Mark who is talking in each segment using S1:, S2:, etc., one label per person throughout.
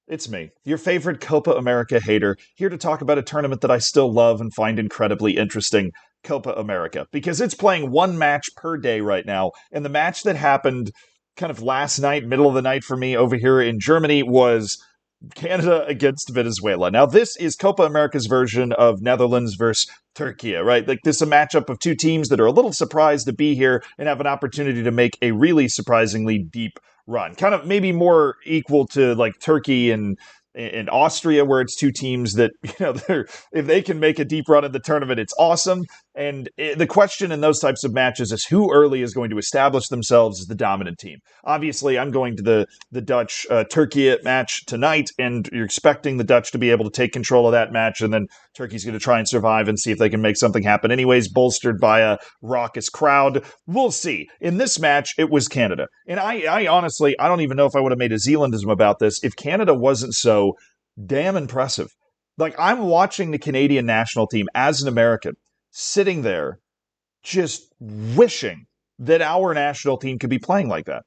S1: It's me, your favorite Copa America hater, here to talk about a tournament that I still love and find incredibly interesting, Copa America, because it's playing one match per day right now, and the match that happened kind of last night, middle of the night for me over here in Germany, was Canada against Venezuela. Now, this is Copa America's version of Netherlands versus Turkey, right? Like, this is a matchup of two teams that are a little surprised to be here and have an opportunity to make a really surprisingly deep run. Kind of maybe more equal to like Turkey and Austria, where it's two teams that, they're, if they can make a deep run in the tournament, it's awesome. And the question in those types of matches is who early is going to establish themselves as the dominant team. Obviously, I'm going to the Dutch Turkey match tonight, and you're expecting the Dutch to be able to take control of that match, and then Turkey's going to try and survive and see if they can make something happen anyways, bolstered by a raucous crowd. We'll see. In this match, it was Canada. And I honestly, I don't even know if I would have made a Zealandism about this if Canada wasn't so damn impressive. Like, I'm watching the Canadian national team as an American, sitting there just wishing that our national team could be playing like that.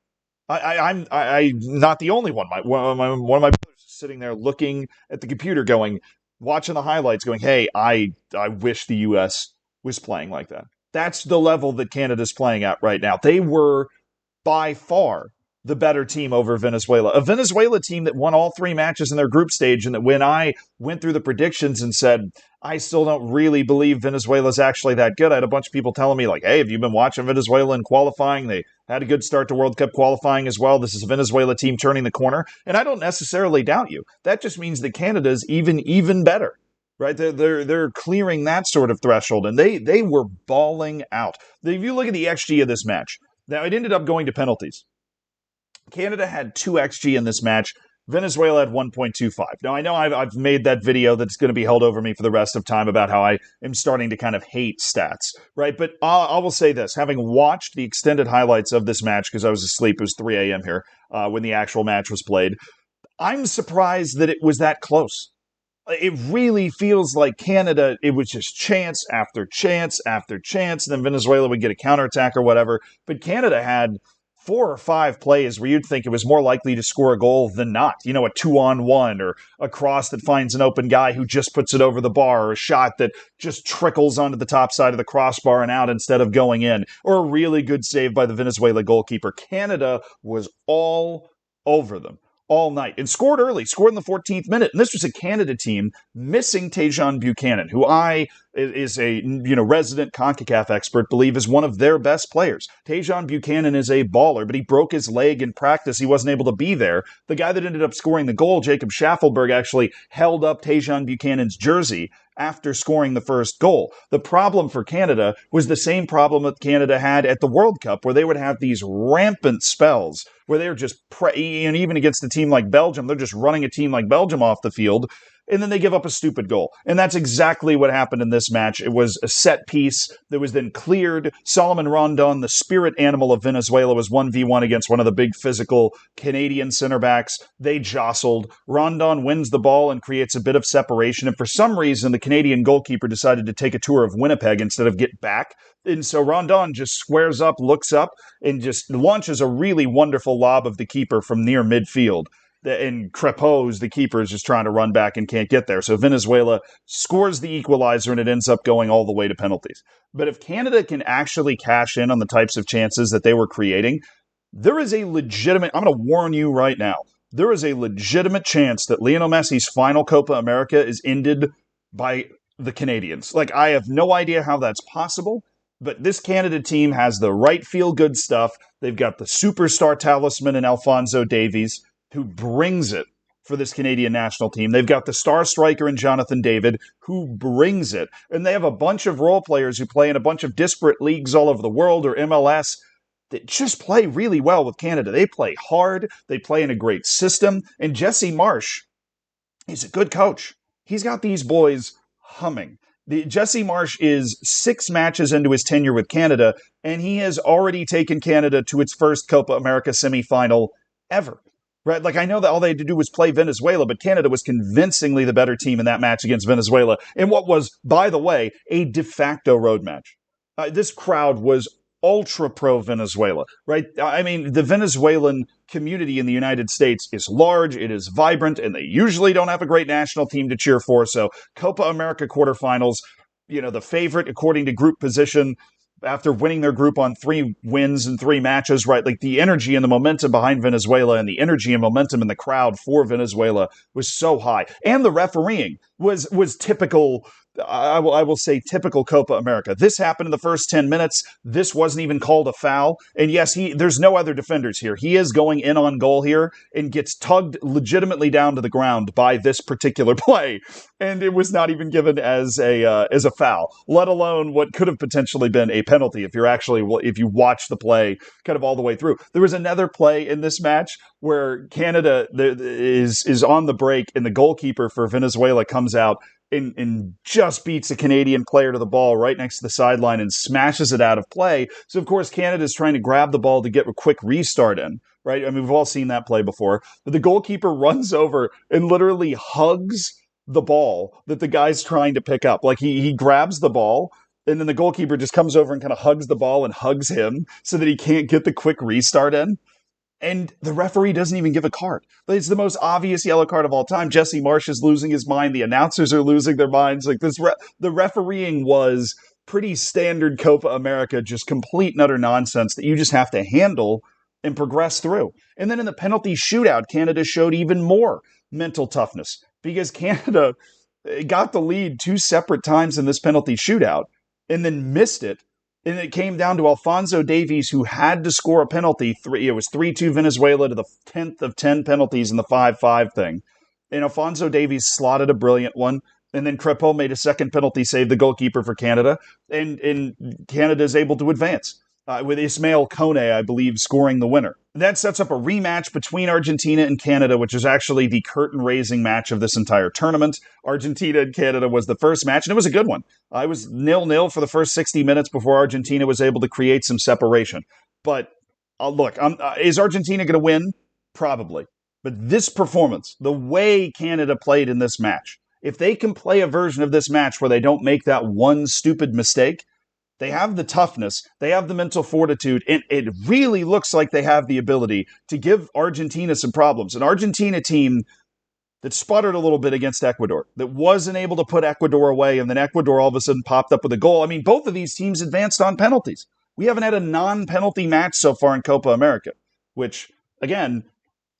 S1: I'm not the only one. One of my brothers is sitting there looking at the computer, watching the highlights, going, "Hey, I wish the U.S. was playing like that." That's the level that Canada's playing at right now. They were by far the better team over Venezuela. A Venezuela team that won all three matches in their group stage, and that when I went through the predictions and said, I still don't really believe Venezuela's actually that good, I had a bunch of people telling me, like, hey, have you been watching Venezuela in qualifying? They had a good start to World Cup qualifying as well. This is a Venezuela team turning the corner, and I don't necessarily doubt you. That just means that Canada's even better. Right, they're clearing that sort of threshold, and they were balling out. If you look at the XG of this match, now it ended up going to penalties. Canada had 2 XG in this match. Venezuela had 1.25. Now, I know I've made that video that's going to be held over me for the rest of time about how I am starting to kind of hate stats, right? But I will say this, having watched the extended highlights of this match, because I was asleep, it was 3 a.m. here when the actual match was played, I'm surprised that it was that close. It really feels like Canada, it was just chance after chance after chance, and then Venezuela would get a counterattack or whatever. But Canada had 4 or 5 plays where you'd think it was more likely to score a goal than not. A 2-on-1 or a cross that finds an open guy who just puts it over the bar, or a shot that just trickles onto the top side of the crossbar and out instead of going in, or a really good save by the Venezuela goalkeeper. Canada was all over them all night and scored early, scored in the 14th minute. And this was a Canada team missing Tajon Buchanan, who I, is a resident CONCACAF expert, believe is one of their best players. Tajon Buchanan is a baller, but he broke his leg in practice. He wasn't able to be there. The guy that ended up scoring the goal, Jacob Schaffelberg, actually held up Tajon Buchanan's jersey after scoring the first goal. The problem for Canada was the same problem that Canada had at the World Cup, where they would have these rampant spells where they were just, and even against a team like Belgium, they're just running a team like Belgium off the field, and then they give up a stupid goal. And that's exactly what happened in this match. It was a set piece that was then cleared. Solomon Rondon, the spirit animal of Venezuela, was 1v1 against one of the big physical Canadian center backs. They jostled. Rondon wins the ball and creates a bit of separation. And for some reason, the Canadian goalkeeper decided to take a tour of Winnipeg instead of get back. And so Rondon just squares up, looks up, and just launches a really wonderful lob of the keeper from near midfield. And Crepeau's, the keeper, is just trying to run back and can't get there. So Venezuela scores the equalizer, and it ends up going all the way to penalties. But if Canada can actually cash in on the types of chances that they were creating, there is a legitimate, I'm going to warn you right now, there is a legitimate chance that Lionel Messi's final Copa America is ended by the Canadians. Like, I have no idea how that's possible, but this Canada team has the right feel-good stuff. They've got the superstar talisman in Alphonso Davies, who brings it for this Canadian national team. They've got the star striker in Jonathan David, who brings it. And they have a bunch of role players who play in a bunch of disparate leagues all over the world, or MLS, that just play really well with Canada. They play hard. They play in a great system. And Jesse Marsch, he's a good coach. He's got these boys humming. Jesse Marsch is 6 matches into his tenure with Canada, and he has already taken Canada to its first Copa America semifinal ever. Right, like, I know that all they had to do was play Venezuela, but Canada was convincingly the better team in that match against Venezuela in what was, by the way, a de facto road match. This crowd was ultra pro Venezuela, right? I mean, the Venezuelan community in the United States is large, it is vibrant, and they usually don't have a great national team to cheer for. So, Copa America quarterfinals, the favorite according to group position after winning their group on 3 wins and 3 matches, right? Like the energy and the momentum behind Venezuela and the energy and momentum in the crowd for Venezuela was so high. And the refereeing was typical. I will say typical Copa America. This happened in the first 10 minutes. This wasn't even called a foul. And yes, there's no other defenders here. He is going in on goal here and gets tugged legitimately down to the ground by this particular play. And it was not even given as a foul, let alone what could have potentially been a penalty if you watch the play kind of all the way through. There was another play in this match where Canada is on the break and the goalkeeper for Venezuela comes out and just beats a Canadian player to the ball right next to the sideline and smashes it out of play. So, of course, Canada's trying to grab the ball to get a quick restart in, right? I mean, we've all seen that play before. But the goalkeeper runs over and literally hugs the ball that the guy's trying to pick up. Like, he grabs the ball, and then the goalkeeper just comes over and kind of hugs the ball and hugs him so that he can't get the quick restart in. And the referee doesn't even give a card. It's the most obvious yellow card of all time. Jesse Marsch is losing his mind. The announcers are losing their minds. Like the refereeing was pretty standard Copa America, just complete and utter nonsense that you just have to handle and progress through. And then in the penalty shootout, Canada showed even more mental toughness because Canada got the lead 2 separate times in this penalty shootout and then missed it. And it came down to Alphonso Davies, who had to score a penalty. It was 3-2 Venezuela to the 10th of 10 penalties in the 5-5 thing. And Alphonso Davies slotted a brilliant one. And then Crepeau made a second penalty save, the goalkeeper for Canada. And Canada is able to advance with Ismael Kone, I believe, scoring the winner. That sets up a rematch between Argentina and Canada, which is actually the curtain-raising match of this entire tournament. Argentina and Canada was the first match, and it was a good one. I was 0-0 for the first 60 minutes before Argentina was able to create some separation. But look, is Argentina going to win? Probably. But this performance, the way Canada played in this match, if they can play a version of this match where they don't make that one stupid mistake, they have the toughness, they have the mental fortitude, and it really looks like they have the ability to give Argentina some problems. An Argentina team that sputtered a little bit against Ecuador, that wasn't able to put Ecuador away, and then Ecuador all of a sudden popped up with a goal. I mean, both of these teams advanced on penalties. We haven't had a non-penalty match so far in Copa America, which, again,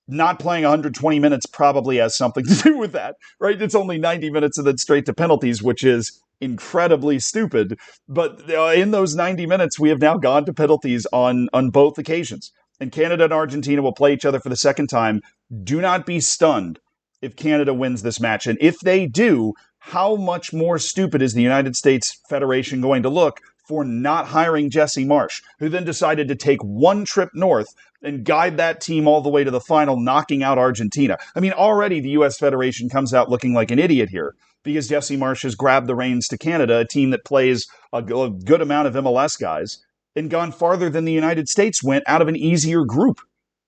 S1: not playing 120 minutes probably has something to do with that, right? It's only 90 minutes and then straight to penalties, which is incredibly stupid. But in those 90 minutes, we have now gone to penalties on both occasions. And Canada and Argentina will play each other for the second time. Do not be stunned if Canada wins this match. And if they do, how much more stupid is the United States Federation going to look for not hiring Jesse Marsch, who then decided to take one trip north and guide that team all the way to the final, knocking out Argentina. I mean, already the U.S. Federation comes out looking like an idiot here because Jesse Marsch has grabbed the reins to Canada, a team that plays a good amount of MLS guys, and gone farther than the United States went out of an easier group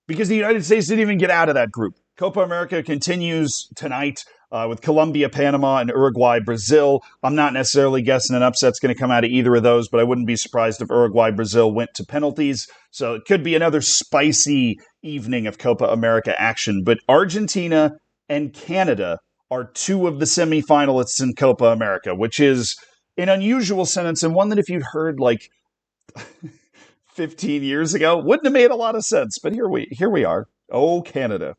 S1: because the United States didn't even get out of that group. Copa America continues tonight with Colombia, Panama, and Uruguay, Brazil. I'm not necessarily guessing an upset's going to come out of either of those, but I wouldn't be surprised if Uruguay, Brazil went to penalties. So it could be another spicy evening of Copa America action. But Argentina and Canada are 2 of the semifinalists in Copa America, which is an unusual sentence and one that if you'd heard like 15 years ago, wouldn't have made a lot of sense. But here we are. Oh, Canada.